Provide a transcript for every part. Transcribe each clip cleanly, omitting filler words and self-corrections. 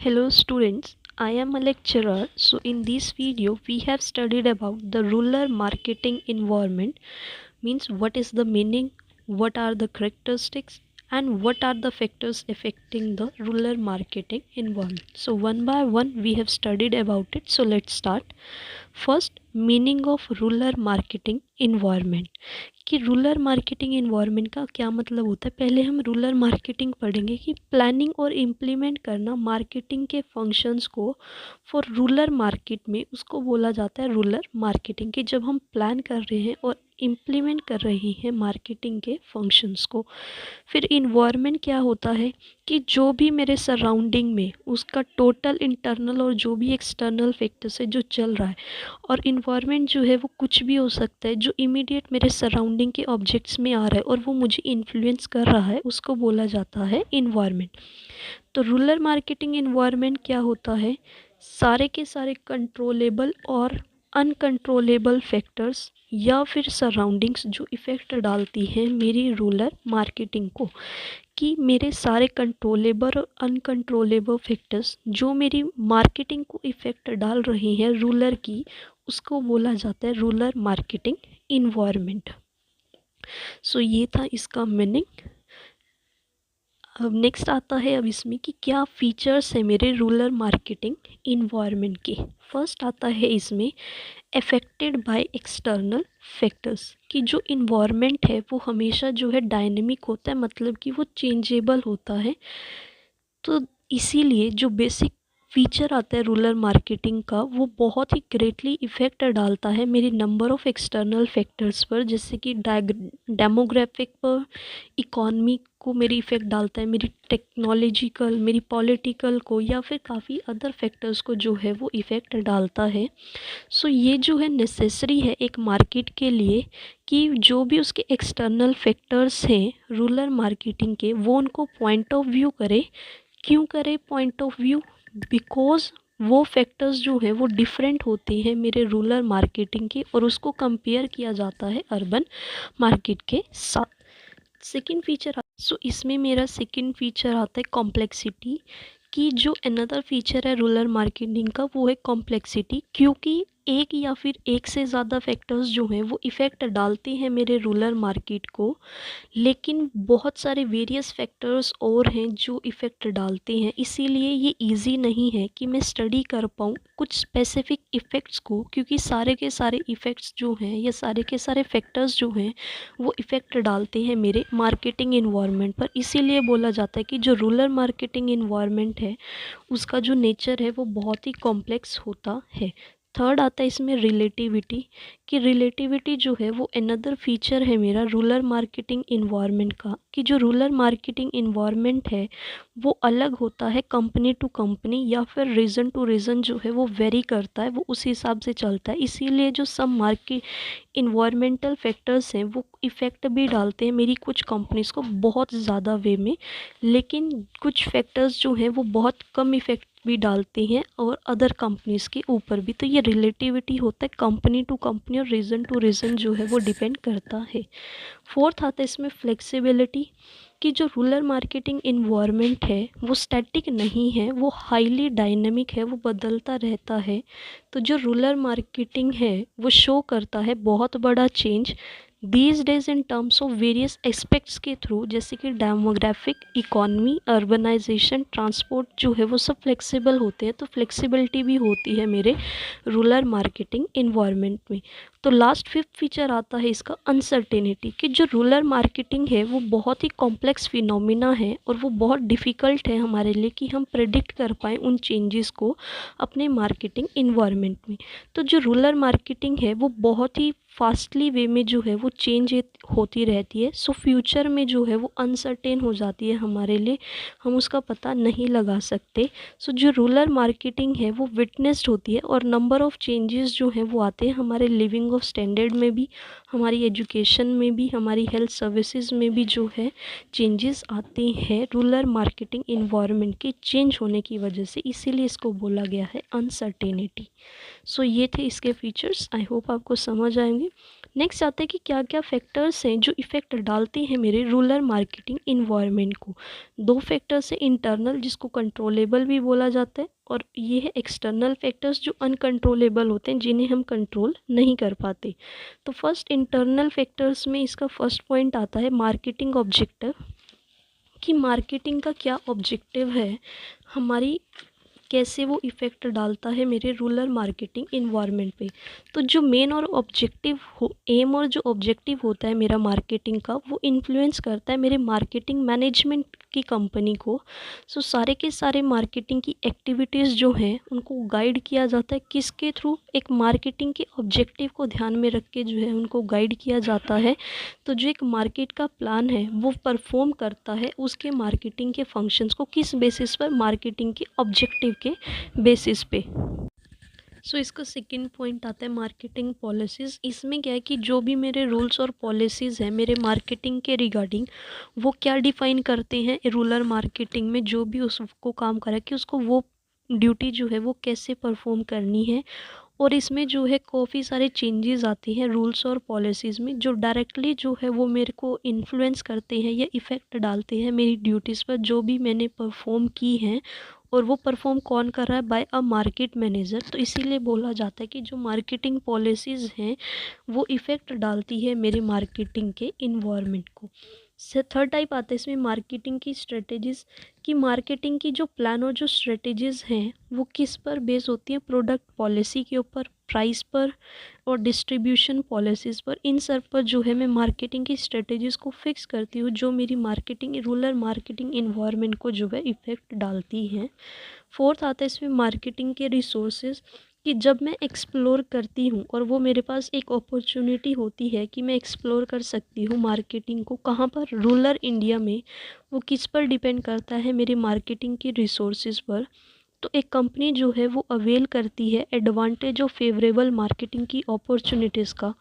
Hello students, I am a lecturer. So in this video we have studied about the rural marketing environment, means what is the meaning, what are the characteristics and what are the factors affecting the rural marketing environment. So one by one we have studied about it. So let's start. First, meaning of rural marketing environment कि rural marketing environment का क्या मतलब होता है। पहले हम rural marketing पढ़ेंगे कि प्लानिंग और इम्प्लीमेंट करना मार्केटिंग के फंक्शंस को फॉर रूरल मार्केट में, उसको बोला जाता है रूरल मार्केटिंग। कि जब हम प्लान कर रहे हैं और इम्प्लीमेंट कर रहे हैं मार्केटिंग के फंक्शंस को। फिर इन्वायरमेंट क्या होता है कि जो भी मेरे सराउंडिंग में उसका टोटल इंटरनल और जो भी एक्सटर्नल फैक्टर्स है जो चल रहा है। और इन्वायरमेंट जो है वो कुछ भी हो सकता है जो इमीडिएट मेरे सराउंडिंग के ऑब्जेक्ट्स में आ रहा है और वो मुझे इन्फ्लुएंस कर रहा है, उसको बोला जाता है इन्वायरमेंट। तो रूरल मार्केटिंग इन्वायरमेंट क्या होता है, सारे के सारे कंट्रोलेबल और अनकंट्रोलेबल फैक्टर्स या फिर सराउंडिंग्स जो इफ़ेक्ट डालती हैं मेरी रूरल मार्केटिंग को। कि मेरे सारे कंट्रोलेबल और अनकंट्रोलेबल फैक्टर्स जो मेरी मार्केटिंग को इफ़ेक्ट डाल रहे हैं रूरल की, उसको बोला जाता है रूरल मार्केटिंग इन्वायरमेंट। सो ये था इसका मीनिंग। अब नेक्स्ट आता है अब इसमें कि क्या फीचर्स है मेरे रूरल मार्केटिंग इन्वायरमेंट के। फर्स्ट आता है इसमें अफेक्टेड बाय एक्सटर्नल फैक्टर्स कि जो इन्वायरमेंट है वो हमेशा जो है डायनेमिक होता है, मतलब कि वो चेंजेबल होता है। तो इसीलिए जो बेसिक फीचर आता है रूरल मार्केटिंग का वो बहुत ही ग्रेटली इफ़ेक्ट डालता है मेरी नंबर ऑफ़ एक्सटर्नल फैक्टर्स पर, जैसे कि डेमोग्राफिक पर, इकॉनमी को मेरी इफ़ेक्ट डालता है, मेरी टेक्नोलॉजिकल, मेरी पॉलिटिकल को, या फिर काफ़ी अदर फैक्टर्स को जो है वो इफ़ेक्ट डालता है। सो ये जो है नेसेसरी है एक मार्केट के लिए कि जो भी उसके एक्सटर्नल फैक्टर्स हैं रूरल मार्केटिंग के वो उनको पॉइंट ऑफ व्यू करे। क्यों करे पॉइंट ऑफ व्यू? बिकॉज वो फैक्टर्स जो है वो डिफरेंट होते हैं मेरे रूरल मार्केटिंग के और उसको कंपेयर किया जाता है अर्बन मार्केट के साथ। सेकंड फीचर, सो इसमें मेरा सेकंड फीचर आता है कॉम्प्लेक्सिटी। कि जो अनदर फीचर है रूरल मार्केटिंग का वो है कॉम्प्लेक्सिटी, क्योंकि एक या फिर एक से ज़्यादा फैक्टर्स जो हैं वो इफ़ेक्ट डालते हैं मेरे रूरल मार्केट को, लेकिन बहुत सारे वेरियस फैक्टर्स और हैं जो इफ़ेक्ट डालते हैं। इसीलिए ये इजी नहीं है कि मैं स्टडी कर पाऊँ कुछ स्पेसिफिक इफ़ेक्ट्स को, क्योंकि सारे के सारे इफ़ेक्ट्स जो हैं या सारे के सारे फैक्टर्स जो हैं वो इफ़ेक्ट डालते हैं मेरे मार्केटिंग इन्वायरमेंट पर। इसीलिए बोला जाता है कि जो रूरल मार्केटिंग इन्वायरमेंट है उसका जो नेचर है वो बहुत ही कॉम्प्लेक्स होता है। थर्ड आता है इसमें रिलेटिविटी। कि रिलेटिविटी जो है वो अनदर फीचर है मेरा रूरल मार्केटिंग इन्वायरमेंट का। कि जो रूरल मार्केटिंग इन्वायरमेंट है वो अलग होता है कंपनी टू कंपनी या फिर रीजन टू रीजन जो है वो वेरी करता है, वो उस हिसाब से चलता है। इसीलिए जो सब मार्केट इन्वायरमेंटल फैक्टर्स हैं वो इफ़ेक्ट भी डालते हैं मेरी कुछ कंपनीज़ को बहुत ज़्यादा वे में, लेकिन कुछ फैक्टर्स जो हैं वो बहुत कम इफ़ेक्ट भी डालते हैं और अदर कंपनीज़ के ऊपर भी। तो ये रिलेटिविटी होता है कंपनी टू कंपनी और रीजन टू रीजन जो है वो डिपेंड करता है। फोर्थ आता है इसमें फ्लेक्सिबिलिटी। कि जो रूरल मार्केटिंग इन्वायरमेंट है वो स्टैटिक नहीं है, वो हाईली डायनेमिक है, वो बदलता रहता है। तो जो रूरल मार्केटिंग है वो शो करता है बहुत बड़ा change these days in terms of various aspects के थ्रू, जैसे कि डेमोग्राफिक, इकॉनमी, अर्बनाइजेशन, ट्रांसपोर्ट जो है वो सब फ्लेक्सिबल होते हैं। तो फ्लेक्सिबिलिटी भी होती है मेरे रूरल मार्केटिंग इन्वायरमेंट में। तो लास्ट फिफ्थ फीचर आता है इसका अनसर्टेनिटी। कि जो रूरल मार्केटिंग है वो बहुत ही कॉम्प्लेक्स फिनोमिना है और वो बहुत डिफ़िकल्ट है हमारे लिए कि हम प्रेडिक्ट कर पाएँ उन चेंजेस को अपने मार्केटिंग इन्वायरमेंट में। तो जो रूरल मार्केटिंग है वो बहुत ही फास्टली वे में जो है वो चेंज होती रहती है। सो फ्यूचर में जो है वो अनसर्टेन हो जाती है हमारे लिए, हम उसका पता नहीं लगा सकते। सो जो रूरल मार्केटिंग है वो विटनेस्ड होती है और नंबर ऑफ़ चेंजेस जो हैं वो आते हैं हमारे लिविंग ऑफ स्टैंडर्ड में भी, हमारी एजुकेशन में भी, हमारी हेल्थ सर्विसेज में भी जो है चेंजेस आते हैं रूरल मार्केटिंग इन्वायरमेंट के चेंज होने की वजह से। इसीलिए इसको बोला गया है अनसर्टेनिटी। सो ये थे इसके फीचर्स। आई होप आपको समझ आएंगे। नेक्स्ट आता है कि क्या क्या फैक्टर्स हैं जो इफ़ेक्ट डालते हैं मेरे रूरल मार्केटिंग इन्वायरमेंट को। दो फैक्टर्स हैं, इंटरनल जिसको कंट्रोलेबल भी बोला जाता है, और ये है एक्सटर्नल फैक्टर्स जो अनकंट्रोलेबल होते हैं, जिन्हें हम कंट्रोल नहीं कर पाते। तो फर्स्ट इंटरनल फैक्टर्स में इसका फर्स्ट पॉइंट आता है मार्केटिंग ऑब्जेक्टिव, कि मार्केटिंग का क्या ऑब्जेक्टिव है, हमारी कैसे वो इफ़ेक्ट डालता है मेरे रूरल मार्केटिंग इन्वायरमेंट पे। तो जो मेन और ऑब्जेक्टिव हो, एम और जो ऑब्जेक्टिव होता है मेरा मार्केटिंग का, वो इन्फ्लुएंस करता है मेरे मार्केटिंग मैनेजमेंट की कंपनी को। सो सारे के सारे मार्केटिंग की एक्टिविटीज़ जो हैं उनको गाइड किया जाता है किसके थ्रू, एक मार्केटिंग के ऑब्जेक्टिव को ध्यान में रख के जो है उनको गाइड किया जाता है। तो जो एक मार्केट का प्लान है वो परफॉर्म करता है उसके मार्केटिंग के फंक्शंस को, किस बेसिस पर, मार्केटिंग के ऑब्जेक्टिव के बेसिस पे। सो इसका सेकंड पॉइंट आता है मार्केटिंग पॉलिसीज़। इसमें क्या है कि जो भी मेरे रूल्स और पॉलिसीज़ हैं मेरे मार्केटिंग के रिगार्डिंग, वो क्या डिफ़ाइन करते हैं रूरल मार्केटिंग में जो भी उसको काम करा कि उसको वो ड्यूटी जो है वो कैसे परफॉर्म करनी है। और इसमें जो है काफ़ी सारे चेंजेस आते हैं रूल्स और पॉलिसीज़ में, जो डायरेक्टली जो है वो मेरे को इन्फ्लुएंस करते हैं या इफ़ेक्ट डालते हैं मेरी ड्यूटीज़ पर जो भी मैंने परफॉर्म की हैं। और वो परफॉर्म कौन कर रहा है, बाय अ मार्केट मैनेजर। तो इसीलिए बोला जाता है कि जो मार्केटिंग पॉलिसीज़ हैं वो इफ़ेक्ट डालती है मेरे मार्केटिंग के इन्वायरमेंट को। से थर्ड टाइप आता है इसमें मार्केटिंग की स्ट्रेटेजीज़, कि मार्केटिंग की जो प्लान और जो स्ट्रेटेजीज़ हैं वो किस पर बेस होती हैं, प्रोडक्ट पॉलिसी के ऊपर, प्राइस पर और डिस्ट्रीब्यूशन पॉलिसीज़ पर। इन सब पर जो है मैं मार्केटिंग की स्ट्रेटेजीज़ को फिक्स करती हूँ जो मेरी मार्केटिंग रूरल मार्केटिंग इन्वायरमेंट को जो है इफ़ेक्ट डालती हैं। फोर्थ आता है इसमें मार्केटिंग के रिसोर्सेज, कि जब मैं एक्सप्लोर करती हूँ और वो मेरे पास एक अपॉर्चुनिटी होती है कि मैं एक्सप्लोर कर सकती हूँ मार्केटिंग को, कहाँ पर, रूरल इंडिया में, वो किस पर डिपेंड करता है, मेरी मार्केटिंग की रिसोर्सेज पर। तो एक कंपनी जो है वो अवेल करती है एडवांटेज ऑफ फेवरेबल मार्केटिंग की अपॉर्चुनिटीज़ का,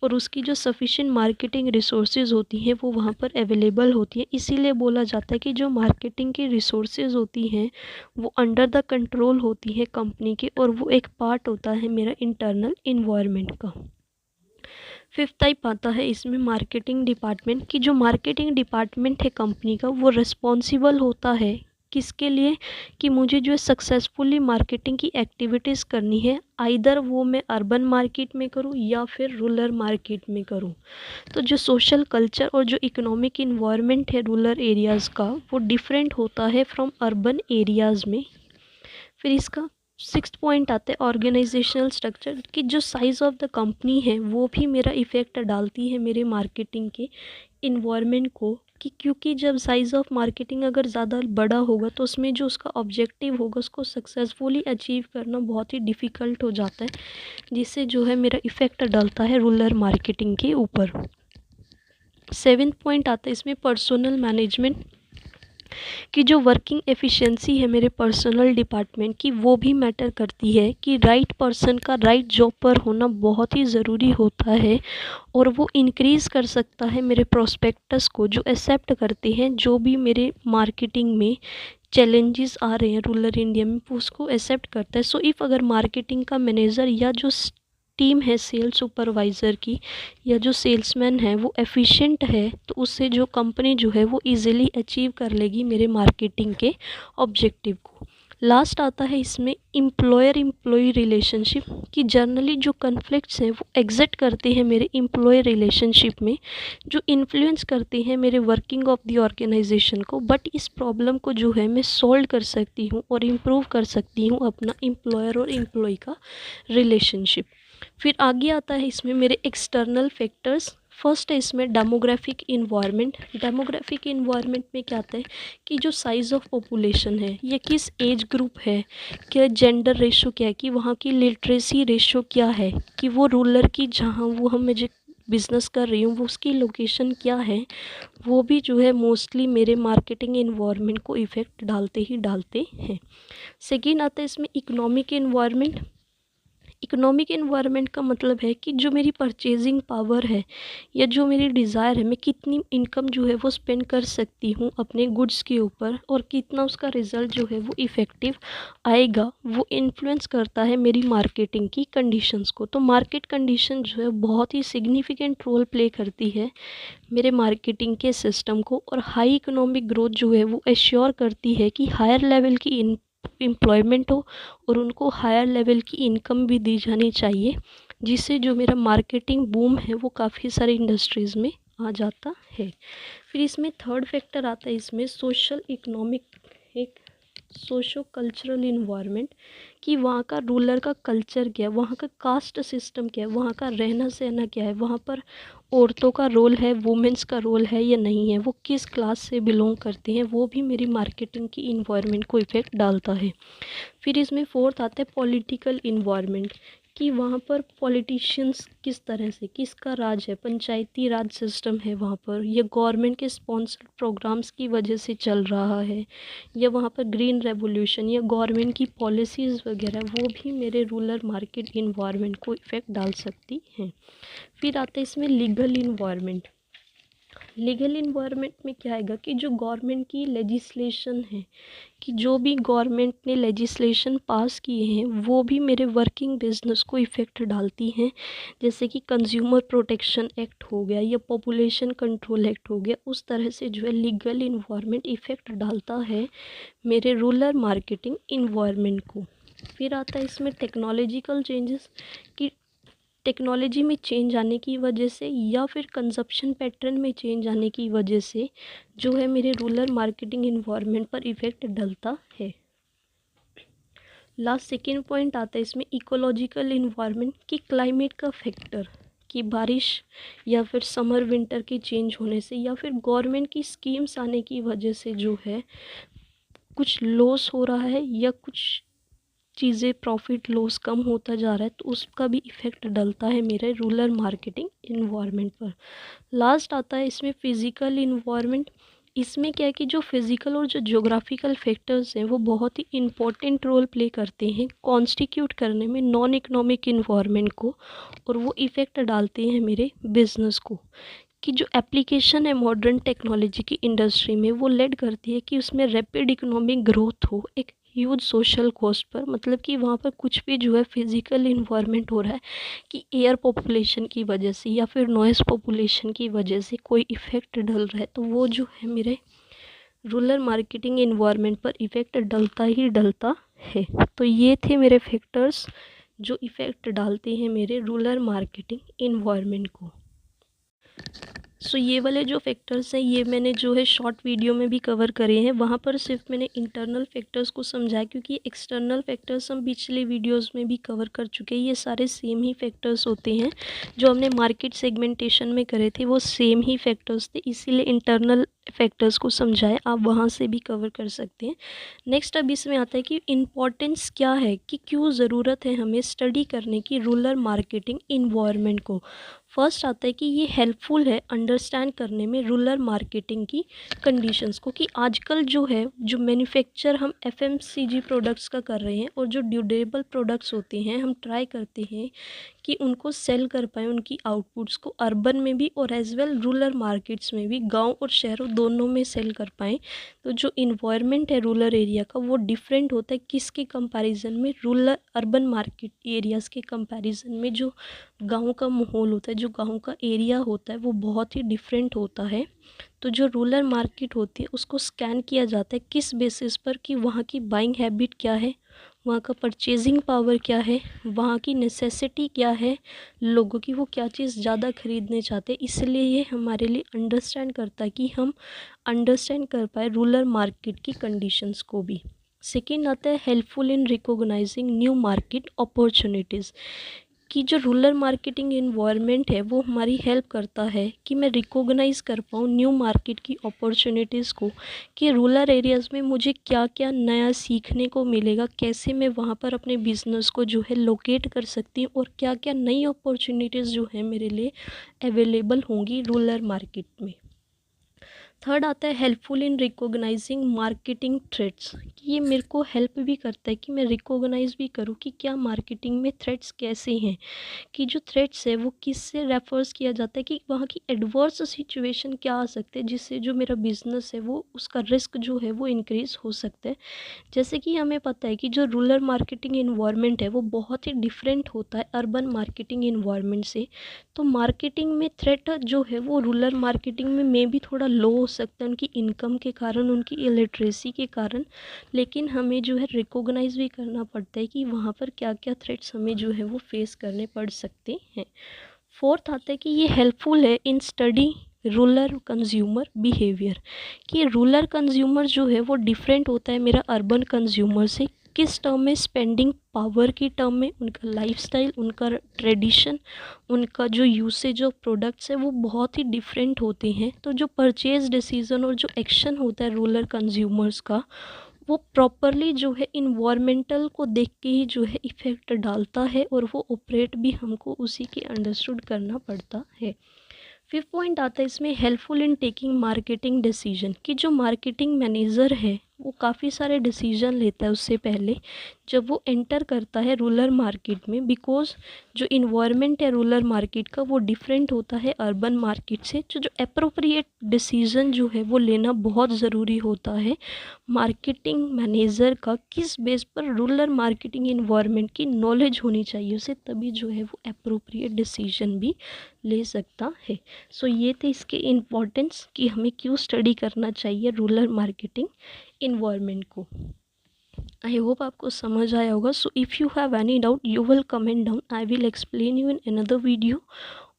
और उसकी जो सफिशिएंट मार्केटिंग रिसोर्सेज होती हैं वो वहाँ पर अवेलेबल होती है। इसीलिए बोला जाता है कि जो मार्केटिंग की रिसोर्सेज होती हैं वो अंडर द कंट्रोल होती है कंपनी के, और वो एक पार्ट होता है मेरा इंटरनल इन्वायरमेंट का। फिफ्थ टाइप आता है इसमें मार्केटिंग डिपार्टमेंट, की जो मार्केटिंग डिपार्टमेंट है कंपनी का वो रिस्पॉन्सिबल होता है किसके लिए, कि मुझे जो है सक्सेसफुली मार्केटिंग की एक्टिविटीज़ करनी है, आइदर वो मैं अर्बन मार्केट में करूँ या फिर रूरल मार्केट में करूँ। तो जो सोशल कल्चर और जो इकोनॉमिक इन्वायरमेंट है रूरल एरियाज़ का वो डिफरेंट होता है फ्रॉम अर्बन एरियाज़ में। फिर इसका सिक्स्थ पॉइंट आता है ऑर्गेनाइजेशनल स्ट्रक्चर, कि जो साइज़ ऑफ द कंपनी है वो भी मेरा इफ़ेक्ट डालती है मेरे मार्केटिंग के इन्वायरमेंट को, कि क्योंकि जब साइज़ ऑफ मार्केटिंग अगर ज़्यादा बड़ा होगा तो उसमें जो उसका ऑब्जेक्टिव होगा उसको सक्सेसफुली अचीव करना बहुत ही डिफ़िकल्ट हो जाता है, जिससे जो है मेरा इफ़ेक्ट डालता है रूरल मार्केटिंग के ऊपर। सेवेंथ पॉइंट आता है इसमें पर्सनल मैनेजमेंट, कि जो वर्किंग एफिशिएंसी है मेरे पर्सनल डिपार्टमेंट की वो भी मैटर करती है, कि राइट पर्सन का राइट जॉब पर होना बहुत ही ज़रूरी होता है, और वो इंक्रीज़ कर सकता है मेरे प्रोस्पेक्टस को, जो एक्सेप्ट करते हैं जो भी मेरे मार्केटिंग में चैलेंजेस आ रहे हैं रूरल इंडिया में, वो उसको एक्सेप्ट करता है। सो इफ़ अगर मार्केटिंग का मैनेजर या जो टीम है सेल्स सुपरवाइज़र की या जो सेल्समैन है वो एफिशिएंट है, तो उससे जो कंपनी जो है वो इजीली अचीव कर लेगी मेरे मार्केटिंग के ऑब्जेक्टिव को। लास्ट आता है इसमें एम्प्लॉयर एम्प्लॉय रिलेशनशिप, कि जनरली जो कन्फ्लिक्ट्स हैं वो एग्जिट करते हैं मेरे एम्प्लॉय रिलेशनशिप में, जो इन्फ्लुएंस करते हैं मेरे वर्किंग ऑफ द ऑर्गेनाइजेशन को, बट इस प्रॉब्लम को जो है मैं सॉल्व कर सकती हूँ और इम्प्रूव कर सकती हूँ अपना एम्प्लॉयर और एम्प्लॉय का रिलेशनशिप। फिर आगे आता है इसमें मेरे एक्सटर्नल फैक्टर्स। फर्स्ट है इसमें डेमोग्राफिक इन्वायरमेंट। डेमोग्राफिक इन्वायरमेंट में क्या आता है कि जो साइज़ ऑफ पॉपुलेशन है, ये किस एज ग्रुप है, क्या जेंडर रेशो क्या है, कि वहाँ की लिटरेसी रेशो क्या है, कि वो रूरल की जहाँ वो हम जो बिज़नेस कर रही हूँ वो उसकी लोकेशन क्या है, वो भी जो है मोस्टली मेरे मार्केटिंग इन्वायरमेंट को इफ़ेक्ट डालते ही डालते हैं। सेकेंड आता है इसमें इकोनॉमिक इन्वायरमेंट। इकोनॉमिक एनवायरनमेंट का मतलब है कि जो मेरी परचेजिंग पावर है या जो मेरी डिज़ायर है, मैं कितनी इनकम जो है वो स्पेंड कर सकती हूँ अपने गुड्स के ऊपर और कितना उसका रिज़ल्ट जो है वो इफ़ेक्टिव आएगा, वो इन्फ्लुएंस करता है मेरी मार्केटिंग की कंडीशंस को। तो मार्केट कंडीशन जो है बहुत ही सिग्निफिकेंट रोल प्ले करती है मेरे मार्केटिंग के सिस्टम को, और हाई इकोनॉमिक ग्रोथ जो है वो एश्योर करती है कि हायर लेवल की एम्प्लॉयमेंट हो और उनको हायर लेवल की इनकम भी दी जानी चाहिए, जिससे जो मेरा मार्केटिंग बूम है वो काफ़ी सारी इंडस्ट्रीज़ में आ जाता है। फिर इसमें थर्ड फैक्टर आता है इसमें सोशल इकोनॉमिक, एक सोशो कल्चरल इन्वायरमेंट, कि वहाँ का रूलर का कल्चर क्या है, वहाँ का कास्ट सिस्टम क्या है, वहाँ का रहना सहना क्या है, वहाँ पर औरतों का रोल है, वुमेंस का रोल है या नहीं है, वो किस क्लास से बिलोंग करते हैं, वो भी मेरी मार्केटिंग की इन्वायरमेंट को इफ़ेक्ट डालता है। फिर इसमें फोर्थ आता है पॉलिटिकल इन्वायरमेंट, कि वहाँ पर पॉलिटिशियंस किस तरह से, किसका राज है, पंचायती राज सिस्टम है वहाँ पर, या गवर्नमेंट के स्पॉन्सर्ड प्रोग्राम्स की वजह से चल रहा है, या वहाँ पर ग्रीन रेवोल्यूशन या गवर्नमेंट की पॉलिसीज़ वगैरह, वो भी मेरे रूरल मार्केट इन्वायरमेंट को इफ़ेक्ट डाल सकती हैं। फिर आता है इसमें लीगल इन्वायरमेंट। लीगल इन्वायरमेंट में क्या आएगा कि जो गवर्नमेंट की लेजिस्लेशन है, कि जो भी गवर्नमेंट ने लेजिस्लेशन पास किए हैं वो भी मेरे वर्किंग बिजनेस को इफ़ेक्ट डालती हैं। जैसे कि कंज्यूमर प्रोटेक्शन एक्ट हो गया या पॉपुलेशन कंट्रोल एक्ट हो गया, उस तरह से जो है लीगल इन्वायरमेंट इफ़ेक्ट डालता है मेरे रूरल मार्केटिंग इन्वायरमेंट को। फिर आता है इसमें टेक्नोलॉजिकल चेंजेस, कि टेक्नोलॉजी में चेंज आने की वजह से या फिर कंजप्शन पैटर्न में चेंज आने की वजह से जो है मेरे रूरल मार्केटिंग इन्वायरमेंट पर इफ़ेक्ट डलता है। लास्ट सेकेंड पॉइंट आता है इसमें इकोलॉजिकल इन्वायरमेंट, की क्लाइमेट का फैक्टर, कि बारिश या फिर समर विंटर के चेंज होने से या फिर गवर्नमेंट की स्कीम्स आने की वजह से जो है कुछ लॉस हो रहा है या कुछ चीज़ें प्रॉफिट लॉस कम होता जा रहा है, तो उसका भी इफ़ेक्ट डलता है मेरे रूरल मार्केटिंग इन्वायरमेंट पर। लास्ट आता है इसमें फ़िज़िकल इन्वायरमेंट। इसमें क्या है कि जो फिज़िकल और जो ज्योग्राफिकल फैक्टर्स हैं वो बहुत ही इम्पोर्टेंट रोल प्ले करते हैं कॉन्स्टिट्यूट करने में नॉन इकोनॉमिक इन्वायरमेंट को, और वो इफ़ेक्ट डालते हैं मेरे बिजनेस को। कि जो एप्लीकेशन है मॉडर्न टेक्नोलॉजी की इंडस्ट्री में वो लेड करती है कि उसमें रैपिड इकोनॉमिक ग्रोथ हो एक ह्यूज सोशल कॉस्ट पर, मतलब कि वहाँ पर कुछ भी जो है फिज़िकल इन्वायरमेंट हो रहा है कि एयर पॉपुलेशन की वजह से या फिर नॉइज़ पॉपुलेशन की वजह से कोई इफ़ेक्ट डल रहा है, तो वो जो है मेरे रूरल मार्केटिंग इन्वायरमेंट पर इफ़ेक्ट डलता ही डलता है। तो ये थे मेरे फैक्टर्स जो इफ़ेक्ट डालते हैं मेरे रूरल मार्केटिंग इन्वायरमेंट को। सो ये वाले जो फैक्टर्स हैं ये मैंने जो है शॉर्ट वीडियो में भी कवर करे हैं, वहाँ पर सिर्फ मैंने इंटरनल फैक्टर्स को समझाया क्योंकि एक्सटर्नल फैक्टर्स हम पिछले वीडियोस में भी कवर कर चुके हैं। ये सारे सेम ही फैक्टर्स होते हैं जो हमने मार्केट सेगमेंटेशन में करे थे, वो सेम ही फैक्टर्स थे, इसीलिए इंटरनल फैक्टर्स को समझाएं, आप वहाँ से भी कवर कर सकते हैं। नेक्स्ट अब इसमें आता है कि इम्पॉर्टेंस क्या है, कि क्यों ज़रूरत है हमें स्टडी करने की रूरल मार्केटिंग इन्वायरमेंट को। फर्स्ट आता है कि ये हेल्पफुल है अंडरस्टैंड करने में रूरल मार्केटिंग की कंडीशंस को, कि आजकल जो है जो मैन्युफैक्चर हम एफएमसीजी प्रोडक्ट्स का कर रहे हैं और जो ड्यूरेबल प्रोडक्ट्स होते हैं हम ट्राई करते हैं कि उनको सेल कर पाएँ उनकी आउटपुट्स को अर्बन में भी और एज़ वेल रूरल मार्केट्स में भी, गांव और शहरों दोनों में सेल कर पाएँ। तो जो इन्वायरमेंट है रूरल एरिया का वो डिफरेंट होता है किसके कंपैरिजन में, रूरल अर्बन मार्केट एरियाज़ के कंपैरिजन में जो गाँव का माहौल होता है, जो गाँव का एरिया होता है वो बहुत ही डिफरेंट होता है। तो जो रूरल मार्केट होती है उसको स्कैन किया जाता है किस बेसिस पर, कि वहाँ की बाइंग हैबिट क्या है, वहाँ का परचेजिंग पावर क्या है, वहाँ की नेसेसिटी क्या है लोगों की, वो क्या चीज़ ज़्यादा खरीदने चाहते हैं। इसलिए ये हमारे लिए अंडरस्टैंड करता है कि हम अंडरस्टैंड कर पाए रूरल मार्केट की कंडीशंस को भी। सेकेंड आता है helpful in recognising new market opportunities, कि जो रूरल मार्केटिंग इन्वायरमेंट है वो हमारी हेल्प करता है कि मैं रिकॉग्नाइज़ कर पाऊँ न्यू मार्केट की अपॉर्चुनिटीज़ को, कि रूरल एरियाज़ में मुझे क्या क्या नया सीखने को मिलेगा, कैसे मैं वहाँ पर अपने बिज़नेस को जो है लोकेट कर सकती हूँ और क्या क्या नई अपॉर्चुनिटीज़ जो है मेरे लिए अवेलेबल होंगी रूरल मार्केट में। थर्ड आता है helpful in recognising marketing threads, कि ये मेरे को हेल्प भी करता है कि मैं रिकॉग्नाइज भी करूँ कि क्या मार्केटिंग में थ्रेड्स कैसे हैं, कि जो थ्रेड्स है वो किससे रेफर्स किया जाता है, कि वहाँ की एडवर्स सिचुएशन क्या आ सकते हैं जिससे जो मेरा बिजनेस है वो उसका रिस्क जो है वो इंक्रीज़ हो सकता है। जैसे कि हमें पता है कि जो रूरल मार्केटिंग इन्वायरमेंट है वो बहुत ही डिफरेंट होता है अर्बन मार्केटिंग इन्वायरमेंट से। तो मार्केटिंग में थ्रेट जो है वो रूरल मार्केटिंग में भी थोड़ा लो हो सकता है उनकी इनकम के कारण, उनकी इलिटरेसी के कारण। लेकिन हमें जो है रिकॉग्नाइज भी करना पड़ता है कि वहाँ पर क्या क्या थ्रेट्स हमें जो है वो फेस करने पड़ सकते हैं। फोर्थ आता है कि ये हेल्पफुल है in study rural consumer behaviour, कि रूरल कंज्यूमर जो है वो डिफरेंट होता है मेरा अर्बन कंज्यूमर से। किस टर्म में? स्पेंडिंग पावर की टर्म में, उनका लाइफस्टाइल, उनका ट्रेडिशन, उनका जो यूसेज ऑफ प्रोडक्ट्स है वो बहुत ही डिफरेंट होते हैं। तो जो परचेज डिसीजन और जो एक्शन होता है रूरल कंज्यूमर्स का, वो प्रॉपरली जो है इन्वायरमेंटल को देख के ही जो है इफ़ेक्ट डालता है, और वो ऑपरेट भी हमको उसी के अंडरस्टूड करना पड़ता है। फिफ्थ पॉइंट आता है इसमें helpful in taking marketing decision, कि जो मार्केटिंग मैनेजर है वो काफ़ी सारे डिसीजन लेता है उससे पहले जब वो एंटर करता है रूरल मार्केट में, बिकॉज जो इन्वायरमेंट है रूरल मार्केट का वो डिफरेंट होता है अर्बन मार्केट से। जो अप्रोप्रिएट डिसीजन जो है वो लेना बहुत ज़रूरी होता है मार्केटिंग मैनेजर का। किस बेस पर? रूरल मार्केटिंग इन्वायरमेंट की नॉलेज होनी चाहिए उसे, तभी जो है वो अप्रोप्रिएट डिसीजन भी ले सकता है। सो ये थे इसके इम्पोर्टेंस कि हमें क्यों स्टडी करना चाहिए रूरल मार्केटिंग इन्वायरमेंट को। आई होप आपको समझ आया होगा। So if you have any doubt you will comment down, I will explain you in another video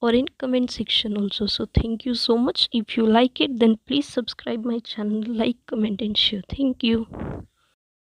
or in comment section also. So thank you so much. If you like it then please subscribe my channel, like, comment and share. Thank you.